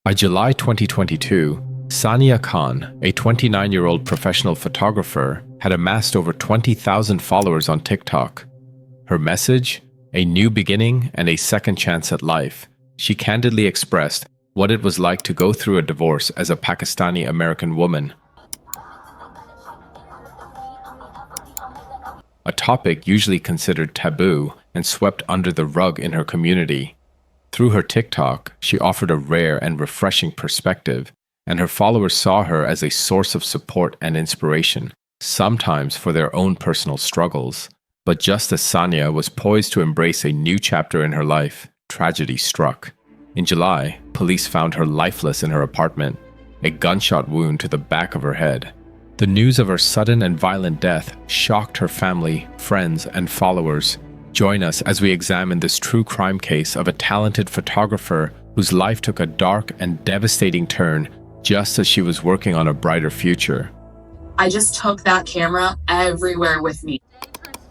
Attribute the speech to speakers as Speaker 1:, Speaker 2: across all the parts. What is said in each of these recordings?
Speaker 1: By July 2022, Sania Khan, a 29-year-old professional photographer, had amassed over 20,000 followers on TikTok. Her message? A new beginning and a second chance at life. She candidly expressed what it was like to go through a divorce as a Pakistani-American woman. A topic usually considered taboo and swept under the rug in her community. Through her TikTok, she offered a rare and refreshing perspective, and her followers saw her as a source of support and inspiration, sometimes for their own personal struggles. But just as Sania was poised to embrace a new chapter in her life, tragedy struck. In July, police found her lifeless in her apartment, a gunshot wound to the back of her head. The news of her sudden and violent death shocked her family, friends, and followers. Join us as we examine this true crime case of a talented photographer whose life took a dark and devastating turn just as she was working on a brighter future.
Speaker 2: I just took that camera everywhere with me.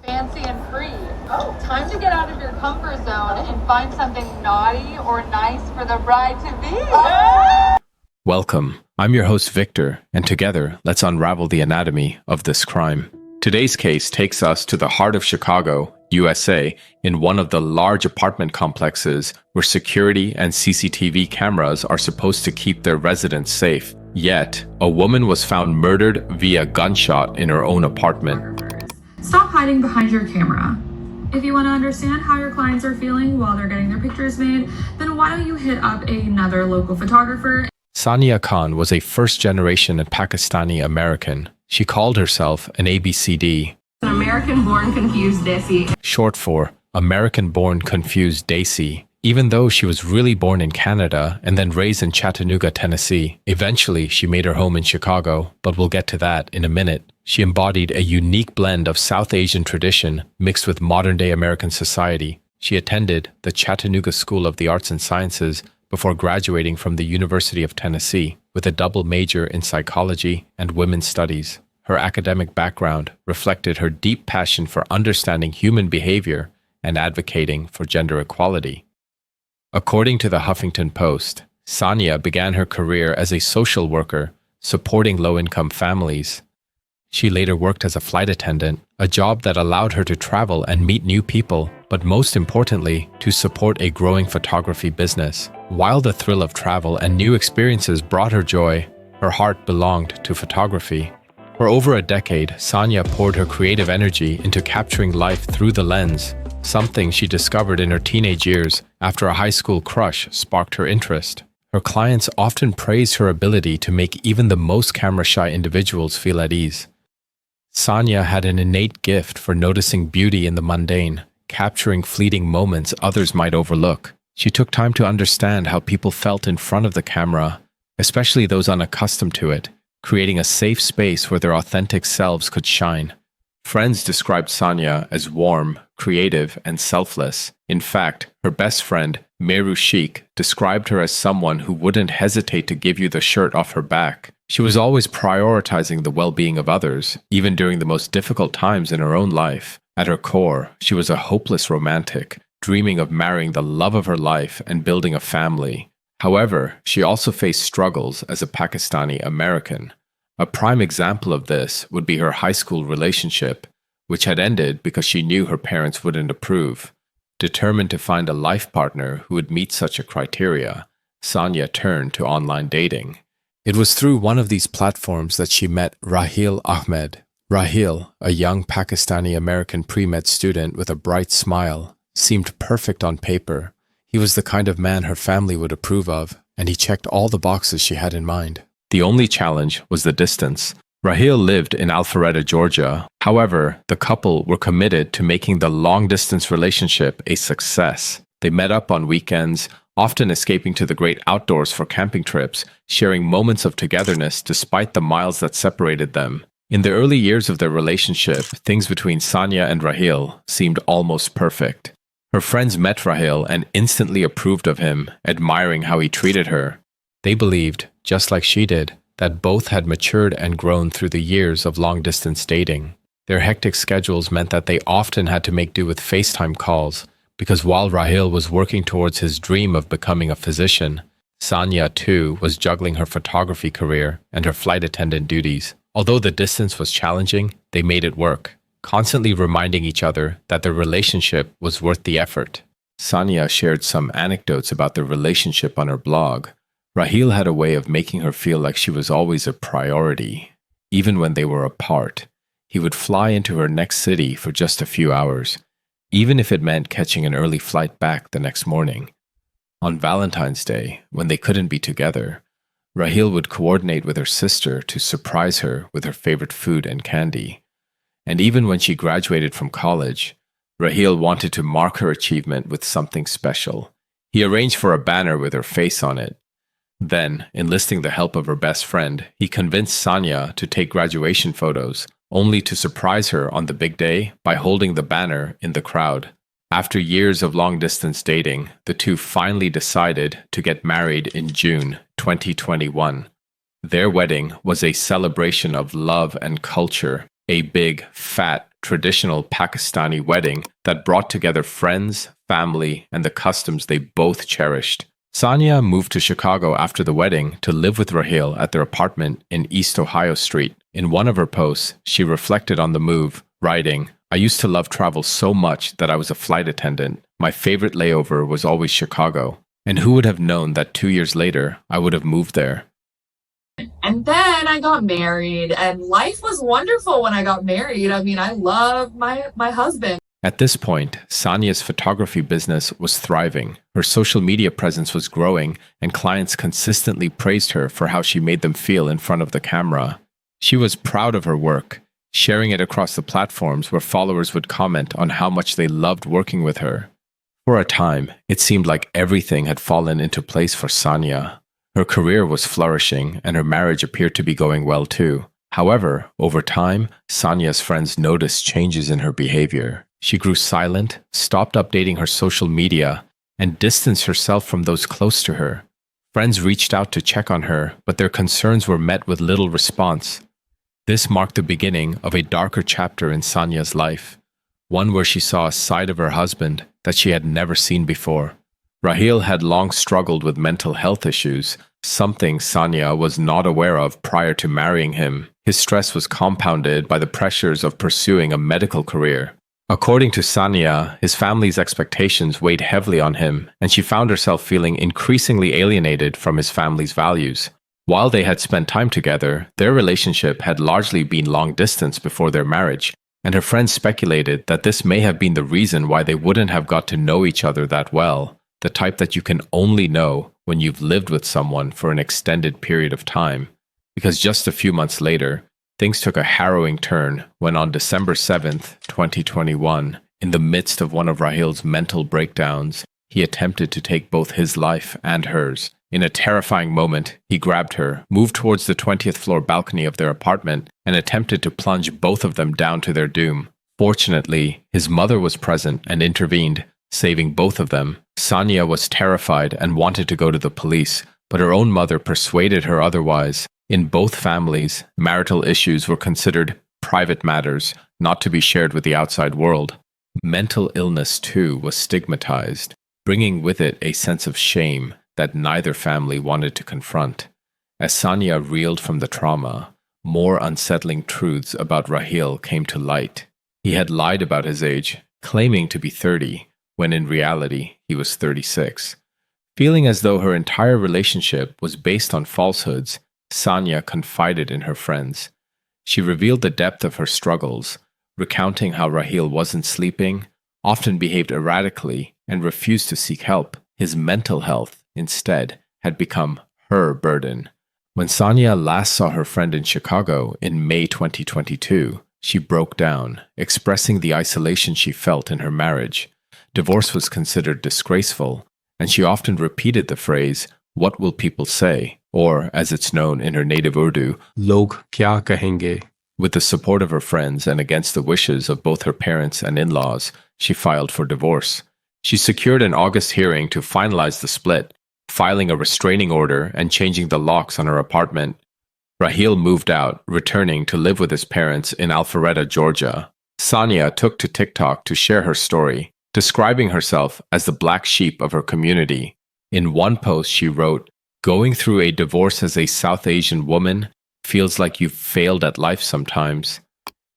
Speaker 3: Fancy and free. Oh, time to get out of your comfort zone and find something naughty or nice for the bride to be. Oh!
Speaker 1: Welcome. I'm your host Victor, and together let's unravel the anatomy of this crime. Today's case takes us to the heart of Chicago, USA, in one of the large apartment complexes where security and CCTV cameras are supposed to keep their residents safe. Yet, a woman was found murdered via gunshot in her own apartment.
Speaker 4: Stop hiding behind your camera. If you want to understand how your clients are feeling while they're getting their pictures made, then why don't you hit up another local photographer?
Speaker 1: Sania Khan was a first-generation Pakistani-American. She called herself an ABCD.
Speaker 4: An American-born confused Desi.
Speaker 1: Short for American-born confused Daisy. Even though she was really born in Canada and then raised in Chattanooga, Tennessee, eventually she made her home in Chicago, but we'll get to that in a minute. She embodied a unique blend of South Asian tradition mixed with modern-day American society. She attended the Chattanooga School of the Arts and Sciences before graduating from the University of Tennessee with a double major in psychology and women's studies. Her academic background reflected her deep passion for understanding human behavior and advocating for gender equality. According to the Huffington Post, Sania began her career as a social worker supporting low-income families. She later worked as a flight attendant, a job that allowed her to travel and meet new people, but most importantly, to support a growing photography business. While the thrill of travel and new experiences brought her joy, her heart belonged to photography. For over a decade, Sania poured her creative energy into capturing life through the lens, something she discovered in her teenage years after a high school crush sparked her interest. Her clients often praised her ability to make even the most camera-shy individuals feel at ease. Sania had an innate gift for noticing beauty in the mundane, capturing fleeting moments others might overlook. She took time to understand how people felt in front of the camera, especially those unaccustomed to it, creating a safe space where their authentic selves could shine. Friends described Sania as warm, creative, and selfless. In fact, her best friend, Meru Sheikh, described her as someone who wouldn't hesitate to give you the shirt off her back. She was always prioritizing the well-being of others, even during the most difficult times in her own life. At her core, she was a hopeless romantic, dreaming of marrying the love of her life and building a family. However, she also faced struggles as a Pakistani-American. A prime example of this would be her high school relationship, which had ended because she knew her parents wouldn't approve. Determined to find a life partner who would meet such a criteria, Sania turned to online dating. It was through one of these platforms that she met Rahil Ahmed. Rahil, a young Pakistani-American pre-med student with a bright smile, seemed perfect on paper. He was the kind of man her family would approve of, and he checked all the boxes she had in mind. The only challenge was the distance. Rahil lived in Alpharetta, Georgia. However, the couple were committed to making the long-distance relationship a success. They met up on weekends, often escaping to the great outdoors for camping trips, sharing moments of togetherness despite the miles that separated them. In the early years of their relationship, things between Sania and Rahil seemed almost perfect. Her friends met Rahil and instantly approved of him, admiring how he treated her. They believed, just like she did, that both had matured and grown through the years of long-distance dating. Their hectic schedules meant that they often had to make do with FaceTime calls, because while Rahil was working towards his dream of becoming a physician, Sania, too, was juggling her photography career and her flight attendant duties. Although the distance was challenging, they made it work, constantly reminding each other that their relationship was worth the effort. Sania shared some anecdotes about their relationship on her blog. Rahil had a way of making her feel like she was always a priority. Even when they were apart, he would fly into her next city for just a few hours, even if it meant catching an early flight back the next morning. On Valentine's Day, when they couldn't be together, Rahil would coordinate with her sister to surprise her with her favorite food and candy. And even when she graduated from college, Rahil wanted to mark her achievement with something special. He arranged for a banner with her face on it. Then, enlisting the help of her best friend, he convinced Sania to take graduation photos, only to surprise her on the big day by holding the banner in the crowd. After years of long-distance dating, the two finally decided to get married in June 2021. Their wedding was a celebration of love and culture, a big, fat, traditional Pakistani wedding that brought together friends, family, and the customs they both cherished. Sania moved to Chicago after the wedding to live with Rahil at their apartment in East Ohio Street. In one of her posts, she reflected on the move, writing, "I used to love travel so much that I was a flight attendant. My favorite layover was always Chicago. And who would have known that 2 years later, I would have moved there?"
Speaker 2: And then I got married, and life was wonderful when I got married. I mean, I love my husband.
Speaker 1: At this point, Sania's photography business was thriving. Her social media presence was growing, and clients consistently praised her for how she made them feel in front of the camera. She was proud of her work, sharing it across the platforms where followers would comment on how much they loved working with her. For a time, it seemed like everything had fallen into place for Sania. Her career was flourishing, and her marriage appeared to be going well too. However, over time, Sania's friends noticed changes in her behavior. She grew silent, stopped updating her social media, and distanced herself from those close to her. Friends reached out to check on her, but their concerns were met with little response. This marked the beginning of a darker chapter in Sania's life, one where she saw a side of her husband that she had never seen before. Rahil had long struggled with mental health issues, something Sania was not aware of prior to marrying him. His stress was compounded by the pressures of pursuing a medical career. According to Sania, his family's expectations weighed heavily on him, and she found herself feeling increasingly alienated from his family's values. While they had spent time together, their relationship had largely been long distance before their marriage, and her friends speculated that this may have been the reason why they wouldn't have got to know each other that well, the type that you can only know when you've lived with someone for an extended period of time. Because just a few months later, things took a harrowing turn when on December 7th, 2021, in the midst of one of Rahil's mental breakdowns, he attempted to take both his life and hers. In a terrifying moment, he grabbed her, moved towards the 20th floor balcony of their apartment, and attempted to plunge both of them down to their doom. Fortunately, his mother was present and intervened, saving both of them. Sania was terrified and wanted to go to the police, but her own mother persuaded her otherwise. In both families, marital issues were considered private matters, not to be shared with the outside world. Mental illness, too, was stigmatized, bringing with it a sense of shame that neither family wanted to confront. As Sania reeled from the trauma, more unsettling truths about Rahil came to light. He had lied about his age, claiming to be 30, when in reality he was 36. Feeling as though her entire relationship was based on falsehoods, Sania confided in her friends. She revealed the depth of her struggles, recounting how Rahil wasn't sleeping, often behaved erratically, and refused to seek help. His mental health, instead, had become her burden. When Sania last saw her friend in Chicago in May 2022, she broke down, expressing the isolation she felt in her marriage. Divorce was considered disgraceful, and she often repeated the phrase, "What will people say?" or, as it's known in her native Urdu, "Log kya kahenge?" With the support of her friends and against the wishes of both her parents and in-laws, she filed for divorce. She secured an August hearing to finalize the split, filing a restraining order and changing the locks on her apartment. Rahil moved out, returning to live with his parents in Alpharetta, Georgia. Sania took to TikTok to share her story, describing herself as the black sheep of her community. In one post she wrote, Going through a divorce as a South Asian woman feels like you've failed at life sometimes.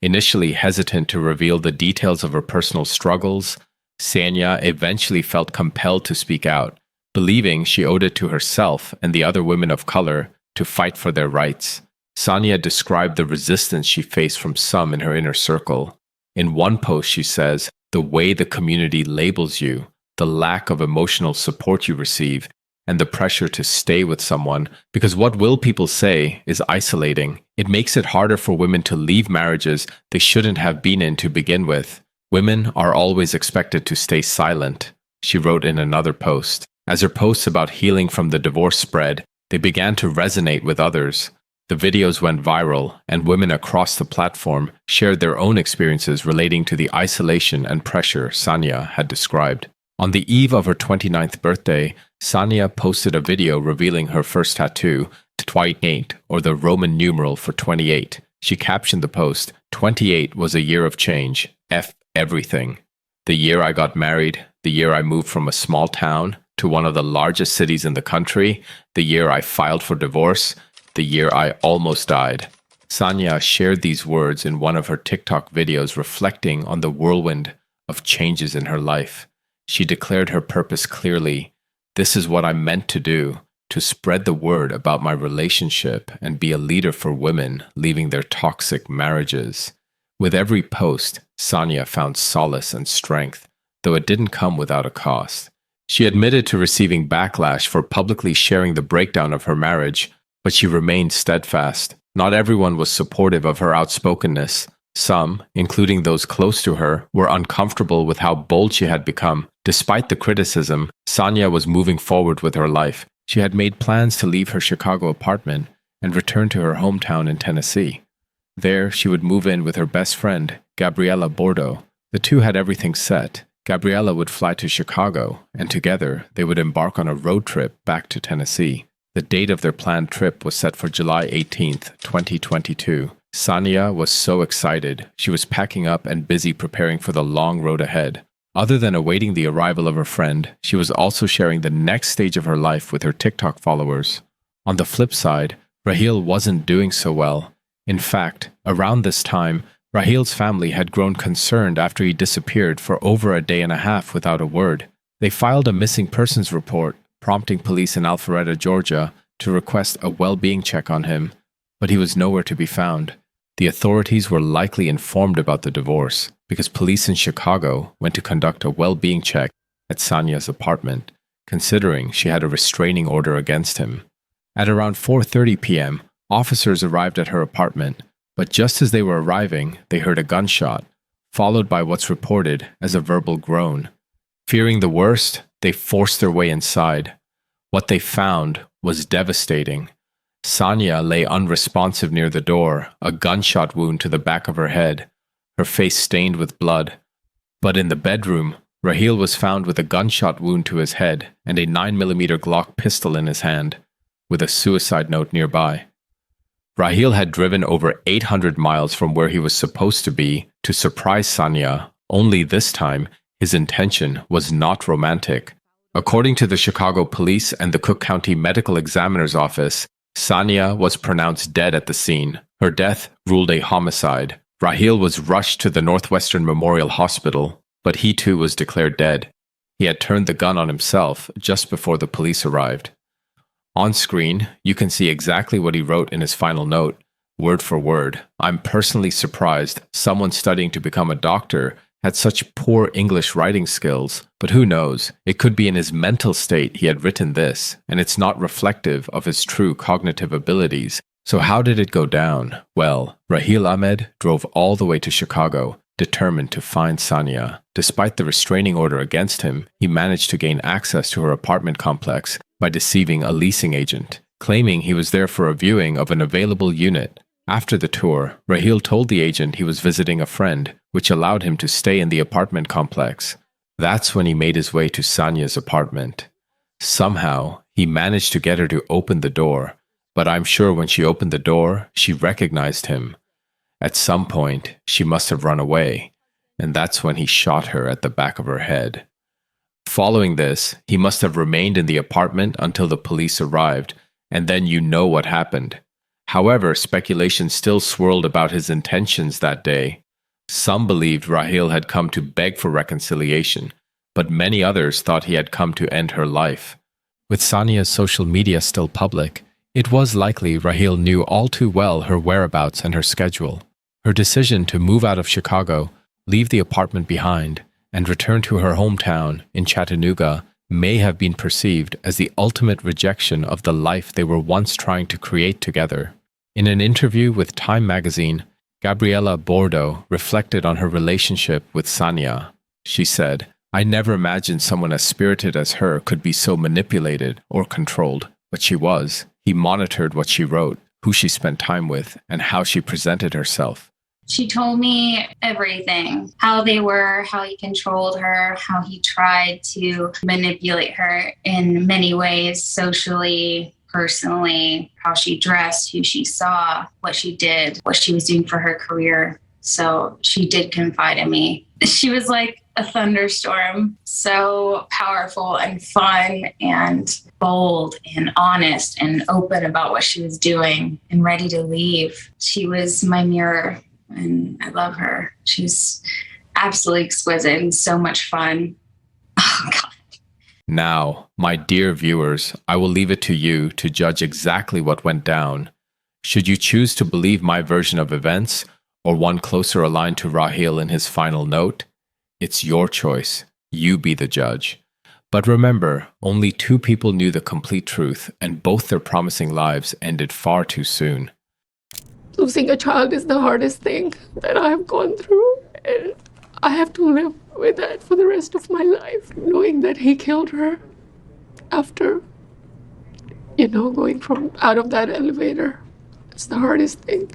Speaker 1: Initially hesitant to reveal the details of her personal struggles, Sania eventually felt compelled to speak out, believing she owed it to herself and the other women of color to fight for their rights. Sania described the resistance she faced from some in her inner circle. In one post, she says, "The way the community labels you, the lack of emotional support you receive, and the pressure to stay with someone, because what will people say is isolating. It makes it harder for women to leave marriages they shouldn't have been in to begin with. Women are always expected to stay silent," she wrote in another post. As her posts about healing from the divorce spread, they began to resonate with others. The videos went viral, and women across the platform shared their own experiences relating to the isolation and pressure Sania had described. On the eve of her 29th birthday, Sania posted a video revealing her first tattoo, 28, or the Roman numeral for 28. She captioned the post, "28 was a year of change. F everything. The year I got married, the year I moved from a small town to one of the largest cities in the country, the year I filed for divorce, the year I almost died." Sania shared these words in one of her TikTok videos reflecting on the whirlwind of changes in her life. She declared her purpose clearly: "This is what I'm meant to do, to spread the word about my relationship and be a leader for women leaving their toxic marriages." With every post, Sania found solace and strength, though it didn't come without a cost. She admitted to receiving backlash for publicly sharing the breakdown of her marriage, but she remained steadfast. Not everyone was supportive of her outspokenness. Some, including those close to her, were uncomfortable with how bold she had become. Despite the criticism, Sania was moving forward with her life. She had made plans to leave her Chicago apartment and return to her hometown in Tennessee. There, she would move in with her best friend, Gabriella Bordeaux. The two had everything set. Gabriella would fly to Chicago, and together they would embark on a road trip back to Tennessee. The date of their planned trip was set for July 18th, 2022. Sania was so excited. She was packing up and busy preparing for the long road ahead. Other than awaiting the arrival of her friend, she was also sharing the next stage of her life with her TikTok followers. On the flip side, Raheel wasn't doing so well. In fact, around this time, Raheel's family had grown concerned after he disappeared for over a day and a half without a word. They filed a missing persons report, prompting police in Alpharetta, Georgia, to request a well-being check on him, but he was nowhere to be found. The authorities were likely informed about the divorce because police in Chicago went to conduct a well-being check at Sania's apartment, considering she had a restraining order against him. At around 4:30 p.m., officers arrived at her apartment, but just as they were arriving, they heard a gunshot, followed by what's reported as a verbal groan. Fearing the worst, they forced their way inside. What they found was devastating. Sania lay unresponsive near the door, a gunshot wound to the back of her head, her face stained with blood. But in the bedroom, Raheel was found with a gunshot wound to his head and a 9mm Glock pistol in his hand, with a suicide note nearby. Raheel had driven over 800 miles from where he was supposed to be to surprise Sania, only this time his intention was not romantic. According to the Chicago Police and the Cook County Medical Examiner's Office, Sania was pronounced dead at the scene. Her death ruled a homicide. Raheel was rushed to the Northwestern Memorial Hospital, but he too was declared dead. He had turned the gun on himself just before the police arrived. On screen, you can see exactly what he wrote in his final note, word for word. "I'm personally surprised someone studying to become a doctor had such poor English writing skills, but who knows, it could be in his mental state he had written this, and it's not reflective of his true cognitive abilities. So how did it go down? Well, Raheel Ahmed drove all the way to Chicago, determined to find Sania. Despite the restraining order against him, he managed to gain access to her apartment complex by deceiving a leasing agent, claiming he was there for a viewing of an available unit. After the tour, Raheel told the agent he was visiting a friend, which allowed him to stay in the apartment complex. That's when he made his way to Sania's apartment. Somehow, he managed to get her to open the door, but I'm sure when she opened the door, she recognized him. At some point, she must have run away, and that's when he shot her at the back of her head. Following this, he must have remained in the apartment until the police arrived, and then you know what happened. However, speculation still swirled about his intentions that day. Some believed Raheel had come to beg for reconciliation, but many others thought he had come to end her life. With Sania's social media still public, it was likely Raheel knew all too well her whereabouts and her schedule. Her decision to move out of Chicago, leave the apartment behind, and return to her hometown in Chattanooga may have been perceived as the ultimate rejection of the life they were once trying to create together. In an interview with Time magazine, Gabriella Bordeaux reflected on her relationship with Sania. She said, "I never imagined someone as spirited as her could be so manipulated or controlled, but she was. He monitored what she wrote, who she spent time with, and how she presented herself.
Speaker 5: She told me everything, how they were, how he controlled her, how he tried to manipulate her in many ways, socially, personally, how she dressed, who she saw, what she did, what she was doing for her career. So she did confide in me. She was like a thunderstorm, so powerful and fun and bold and honest and open about what she was doing and ready to leave. She was my mirror. And I love her. She's absolutely exquisite and so much fun. Oh, God.
Speaker 1: Now, my dear viewers, I will leave it to you to judge exactly what went down. Should you choose to believe my version of events, or one closer aligned to Raheel in his final note? It's your choice. You be the judge. But remember, only 2 people knew the complete truth, and both their promising lives ended far too soon.
Speaker 6: Losing a child is the hardest thing that I have gone through, and I have to live with that for the rest of my life, knowing that he killed her after, going from out of that elevator. It's the hardest thing.